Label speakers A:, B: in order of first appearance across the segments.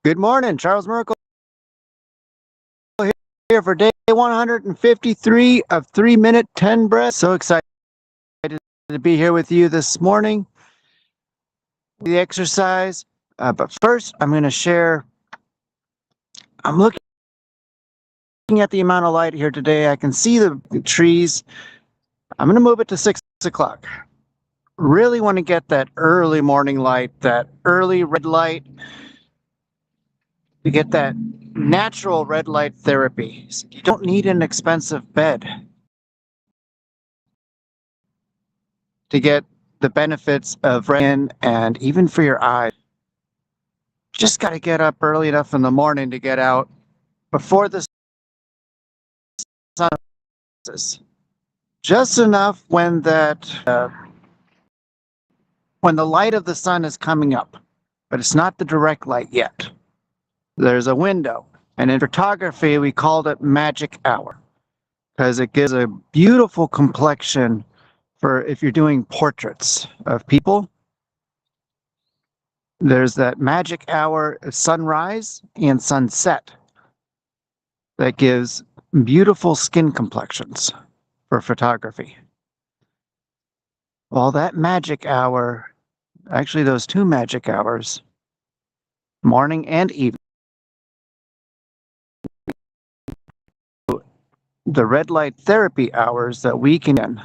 A: Good morning, Charles Merkel here for day 153 of 3-minute 10 breaths. So excited to be here with you this morning. The exercise, but first I'm going to share. I'm looking at the amount of light here today. I can see the trees. I'm going to move it to 6 o'clock. Really want to get that early morning light, that early red light. You get that natural red light therapy. You don't need an expensive bed to get the benefits of rain, and even for your eyes. You just got to get up early enough in the morning to get out before the sun rises. Just enough when when the light of the sun is coming up, but it's not the direct light yet. There's a window, and in photography we called it magic hour because it gives a beautiful complexion for if you're doing portraits of people. There's that magic hour of sunrise and sunset that gives beautiful skin complexions for photography. Well, that magic hour, actually those two magic hours, morning and evening, the red light therapy hours that we can.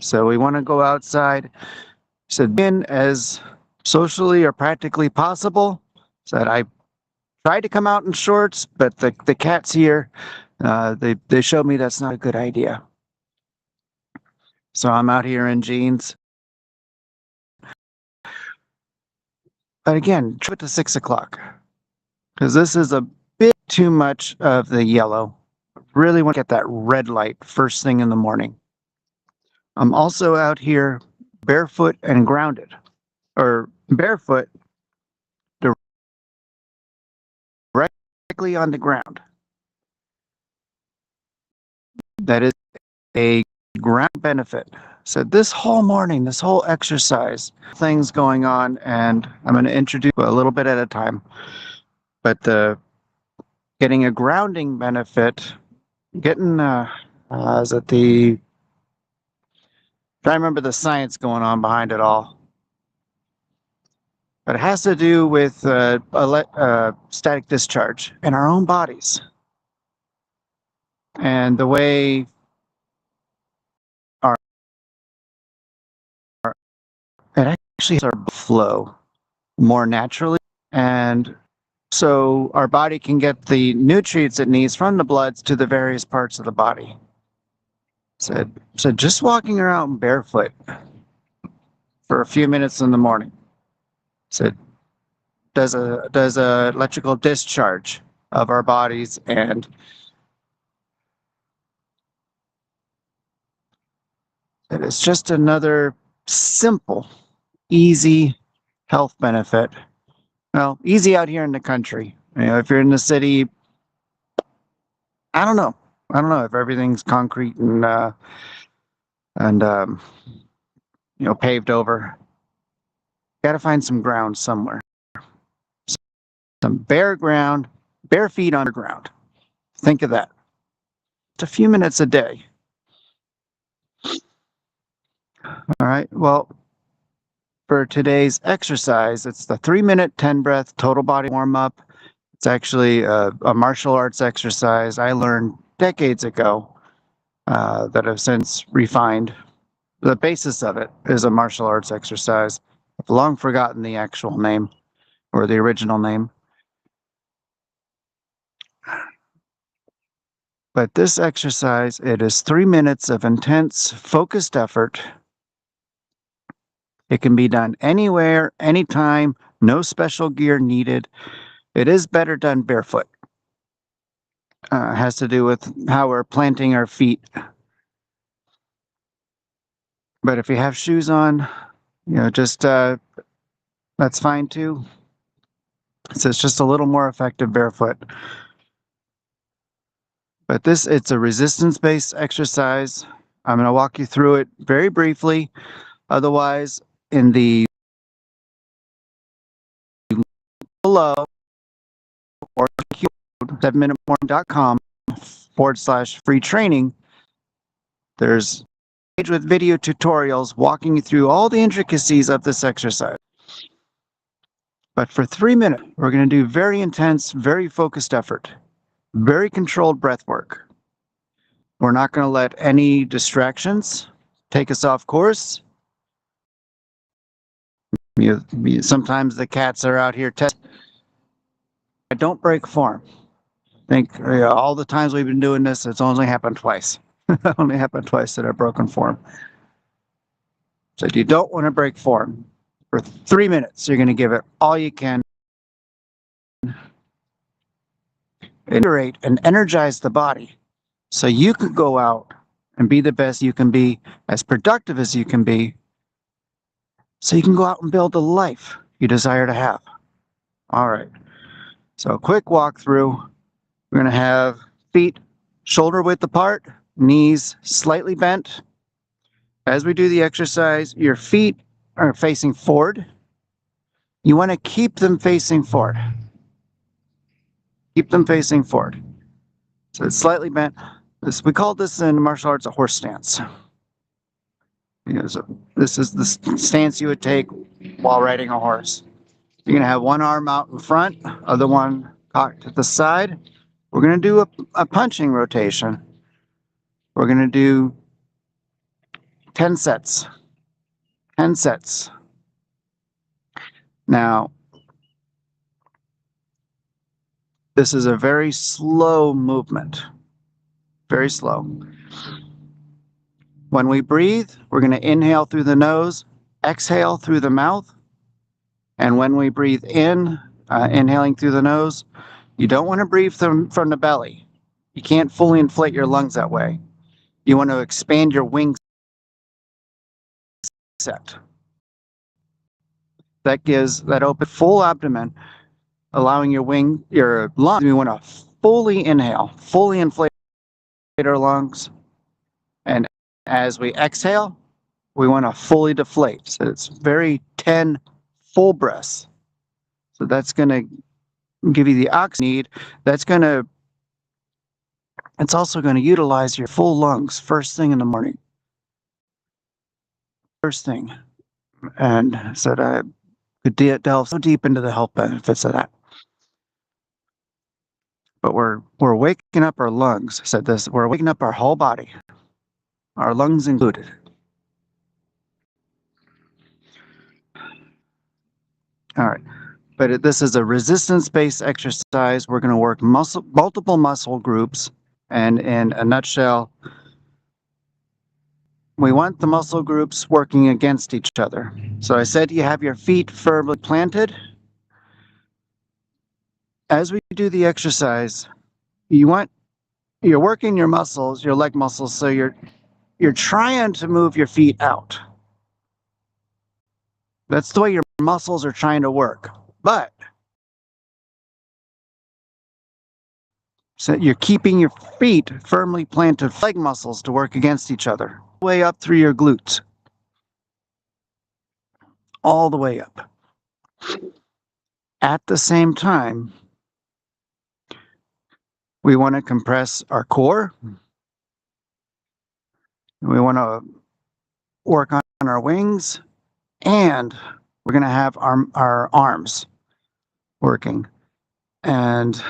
A: So we want to go outside, said in as socially or practically possible. Said I tried to come out in shorts, but the cats here, they showed me that's not a good idea. So I'm out here in jeans. But again, trip to 6 o'clock because this is a bit too much of the yellow. Really want to get that red light first thing in the morning. I'm also out here barefoot and grounded, or barefoot directly on the ground. That is a ground benefit. So this whole morning, this whole exercise, things going on, and I'm going to introduce a little bit at a time. But getting a grounding benefit, getting is it the? I remember the science going on behind it all, but it has to do with static discharge in our own bodies and the way our it actually has our flow more naturally, and so our body can get the nutrients it needs from the bloods to the various parts of the body. So just walking around barefoot for a few minutes in the morning. So does a electrical discharge of our bodies, and it's just another simple, easy health benefit. Well, easy out here in the country. You know, if you're in the city, I don't know. I don't know if everything's concrete and paved over. Got to find some ground somewhere. Some bare ground, bare feet on the ground. Think of that. It's a few minutes a day. All right. Well, for today's exercise, it's the 3-minute 10 breath total body warm up. It's actually a martial arts exercise I learned decades ago that I've since refined. The basis of it is a martial arts exercise. I've long forgotten the actual name or the original name. But this exercise, it is 3 minutes of intense, focused effort. It can be done anywhere, anytime, no special gear needed. It is better done barefoot. It has to do with how we're planting our feet. But if you have shoes on, just that's fine too. So it's just a little more effective barefoot. But it's a resistance-based exercise. I'm going to walk you through it very briefly. Otherwise, in the below, or 7minutemorning.com/free training. There's a page with video tutorials walking you through all the intricacies of this exercise. But for 3 minutes, we're going to do very intense, very focused effort, very controlled breath work. We're not going to let any distractions take us off course. Sometimes the cats are out here testing. Don't break form. I think all the times we've been doing this, it's only happened twice. Only happened twice that I've broken form. So you don't want to break form. For 3 minutes, you're going to give it all you can. Invigorate and energize the body so you can go out and be the best you can be, as productive as you can be, so you can go out and build the life you desire to have. All right. So a quick walkthrough. We're going to have feet shoulder width apart, knees slightly bent. As we do the exercise, your feet are facing forward. You want to keep them facing forward. Keep them facing forward. So it's slightly bent. We call this in martial arts a horse stance. So this is the stance you would take while riding a horse. You're going to have one arm out in front, other one cocked to the side. We're going to do a punching rotation. We're going to do 10 sets. 10 sets. Now, this is a very slow movement. Very slow. When we breathe, we're going to inhale through the nose, exhale through the mouth. And when we breathe in, inhaling through the nose, you don't want to breathe from the belly. You can't fully inflate your lungs that way. You want to expand your wing set. That gives that open full abdomen, allowing your lungs. We want to fully inhale, fully inflate our lungs. And as we exhale, we want to fully deflate. So it's very 10 full breaths. So that's going to give you the oxygen need. It's also going to utilize your full lungs first thing in the morning. First thing. And so that could delve so deep into the health benefits of that. But we're waking up our lungs. I said this, we're waking up our whole body, our lungs included. All right. But this is a resistance-based exercise. We're going to work multiple muscle groups. And in a nutshell, we want the muscle groups working against each other. So I said you have your feet firmly planted. As we do the exercise, you're working your muscles, your leg muscles, so you're trying to move your feet out. That's the way your muscles are trying to work. But so you're keeping your feet firmly planted, leg muscles to work against each other. Way up through your glutes. All the way up. At the same time, we want to compress our core. We want to work on our wings, and we're going to have our arms working. And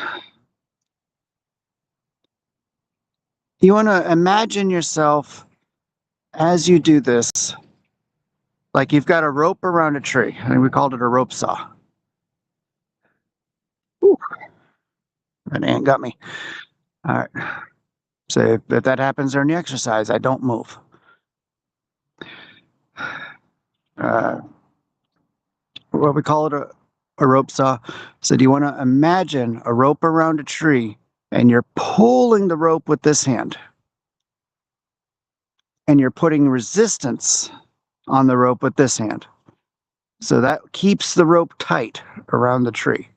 A: you want to imagine yourself as you do this, like you've got a rope around a tree. I think we called it a rope saw. Ooh, that ant got me. All right. So if that happens during the exercise, I don't move. What we call it a rope saw. So do you want to imagine a rope around a tree, and you're pulling the rope with this hand, and you're putting resistance on the rope with this hand. So that keeps the rope tight around the tree.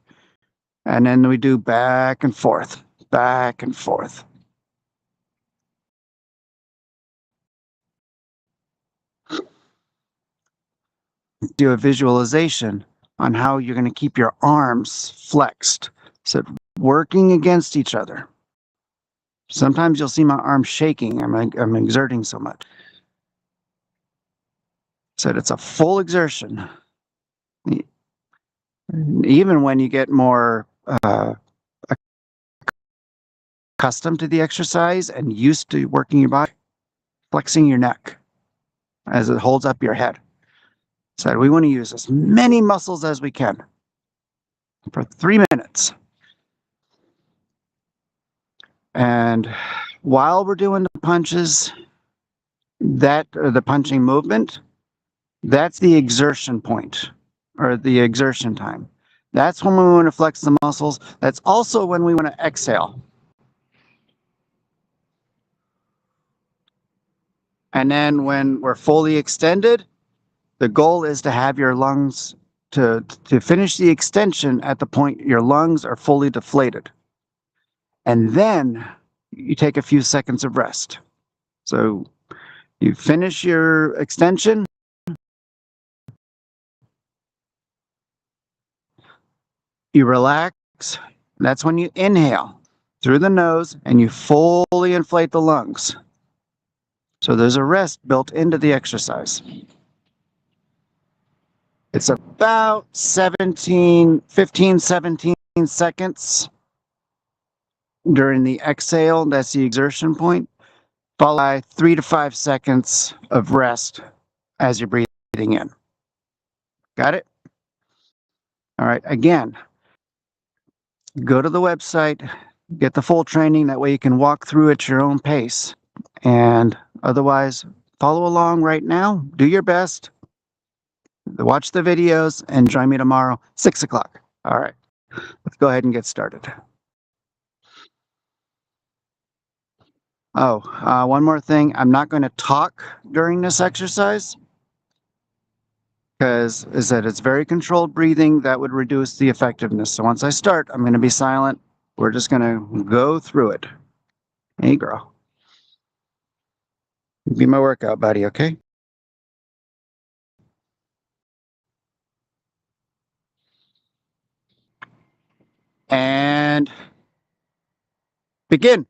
A: And then we do back and forth, back and forth. Do a visualization on how you're going to keep your arms flexed. So working against each other. Sometimes you'll see my arm shaking. I'm exerting so much. Said it's a full exertion. Even when you get more accustomed to the exercise and used to working your body, flexing your neck as it holds up your head. So we want to use as many muscles as we can for 3 minutes. And while we're doing the punches, the punching movement, that's the exertion point or the exertion time. That's when we want to flex the muscles. That's also when we want to exhale. And then when we're fully extended, the goal is to have your lungs to finish the extension at the point your lungs are fully deflated. And then you take a few seconds of rest. So you finish your extension. You relax. That's when you inhale through the nose and you fully inflate the lungs. So there's a rest built into the exercise. It's about 15, 17 seconds during the exhale. That's the exertion point. Followed by 3 to 5 seconds of rest as you're breathing in. Got it? All right. Again, go to the website, get the full training. That way you can walk through at your own pace. And otherwise, follow along right now. Do your best. Watch the videos and join me tomorrow, 6 o'clock. All right. Let's go ahead and get started. Oh, one more thing. I'm not going to talk during this exercise because it's very controlled breathing. That would reduce the effectiveness. So once I start, I'm going to be silent. We're just going to go through it. Hey, girl. Be my workout buddy, okay? And begin.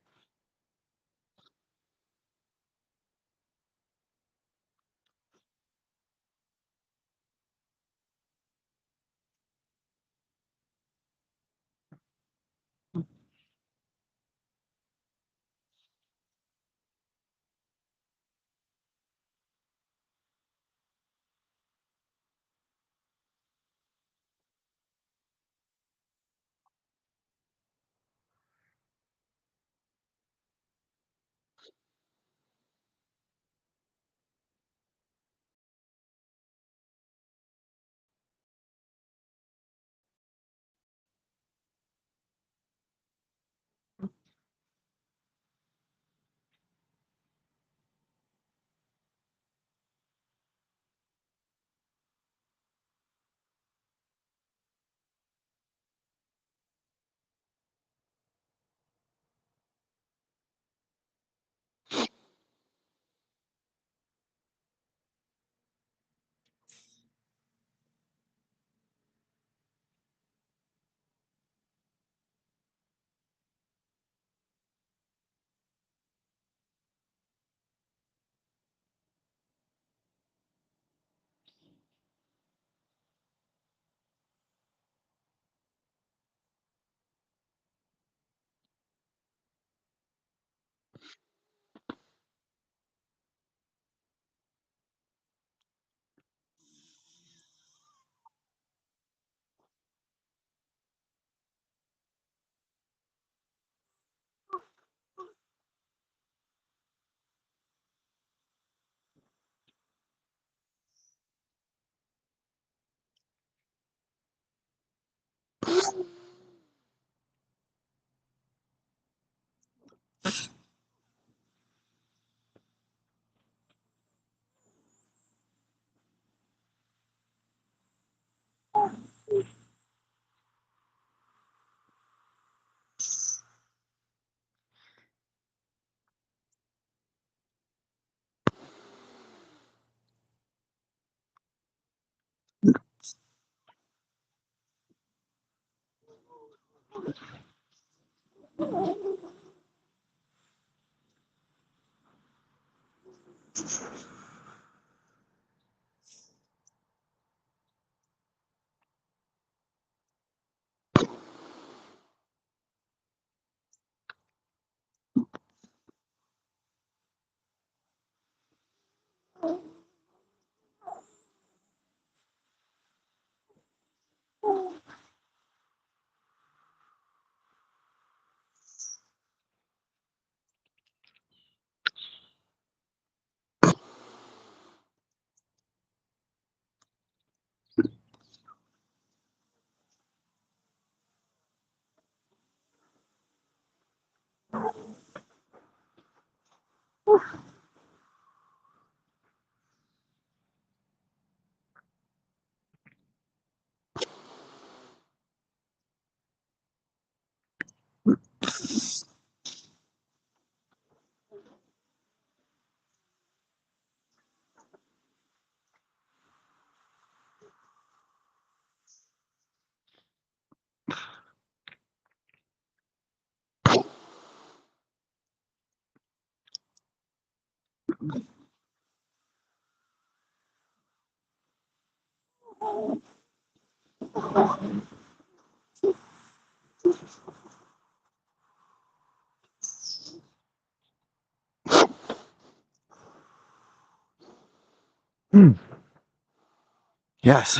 A: Yes.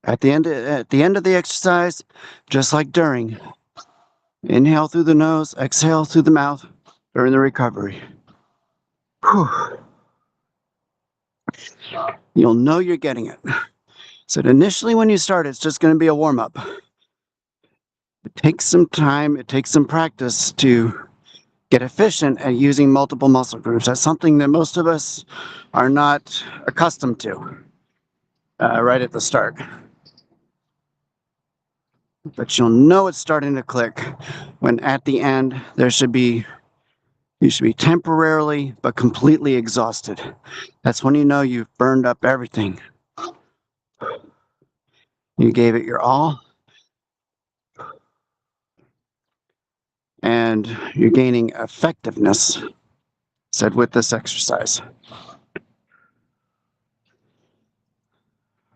A: At the end of the exercise, just like during, inhale through the nose, exhale through the mouth during the recovery. Whew. You'll know you're getting it. So initially when you start, it's just going to be a warm-up. It takes some time, it takes some practice to get efficient at using multiple muscle groups. That's something that most of us are not accustomed to right at the start. But you'll know it's starting to click when at the end you should be temporarily but completely exhausted. That's when you know you've burned up everything. You gave it your all, and you're gaining effectiveness, said with this exercise.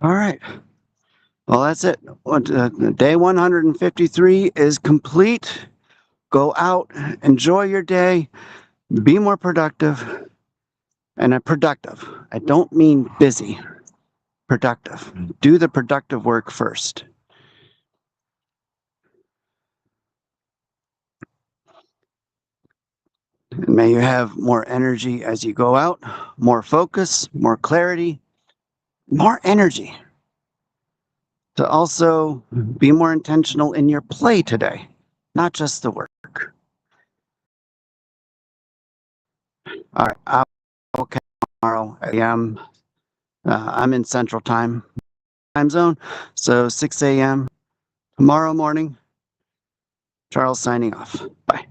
A: All right. Well, that's it. Day 153 is complete. Go out, enjoy your day, be more productive, and productive. I don't mean busy, productive. Do the productive work first. And may you have more energy as you go out, more focus, more clarity, more energy to also be more intentional in your play today, not just the work. All right, I'll catch you tomorrow. I'm in Central Time zone, so 6 a.m. tomorrow morning. Charles signing off. Bye.